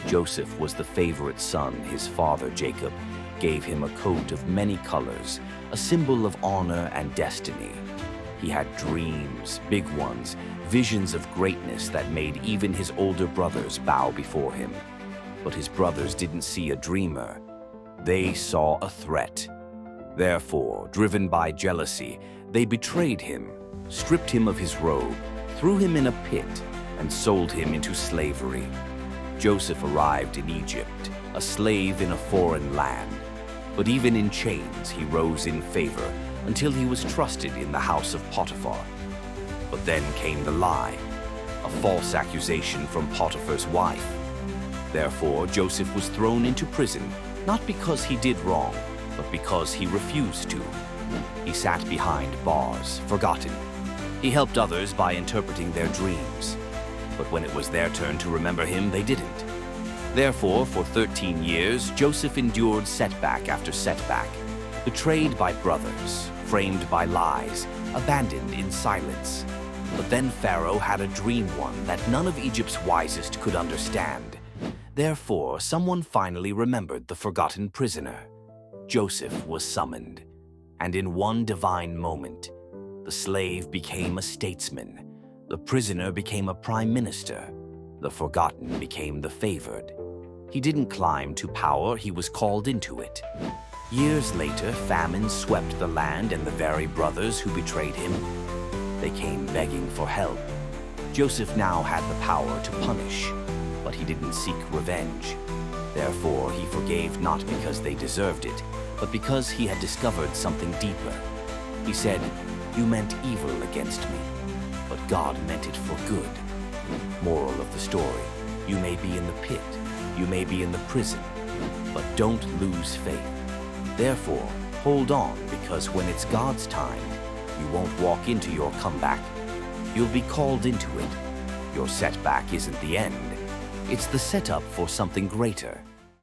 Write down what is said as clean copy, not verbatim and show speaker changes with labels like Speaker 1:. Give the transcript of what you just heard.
Speaker 1: Joseph was the favorite son. His father, Jacob, gave him a coat of many colors, a symbol of honor and destiny. He had dreams, big ones, visions of greatness that made even his older brothers bow before him. But his brothers didn't see a dreamer. They saw a threat. Therefore, driven by jealousy, they betrayed him, stripped him of his robe, threw him in a pit, and sold him into slavery. Joseph arrived in Egypt, a slave in a foreign land. But even in chains, he rose in favor until he was trusted in the house of Potiphar. But then came the lie, a false accusation from Potiphar's wife. Therefore, Joseph was thrown into prison, not because he did wrong, but because he refused to. He sat behind bars, forgotten. He helped others by interpreting their dreams. But when it was their turn to remember him, they didn't. Therefore, for 13 years, Joseph endured setback after setback, betrayed by brothers, framed by lies, abandoned in silence. But then Pharaoh had a dream one that none of Egypt's wisest could understand. Therefore, someone finally remembered the forgotten prisoner. Joseph was summoned, and in one divine moment, the slave became a statesman, the prisoner became a prime minister, the forgotten became the favored. He didn't climb to power, he was called into it. Years later, famine swept the land, and the very brothers who betrayed him, they came begging for help. Joseph now had the power to punish, but he didn't seek revenge. Therefore, he forgave not because they deserved it, but because he had discovered something deeper. He said, "You meant evil against me, but God meant it for good." Moral of the story, you may be in the pit, you may be in the prison, but don't lose faith. Therefore, hold on, because when it's God's time, you won't walk into your comeback. You'll be called into it. Your setback isn't the end. It's the setup for something greater.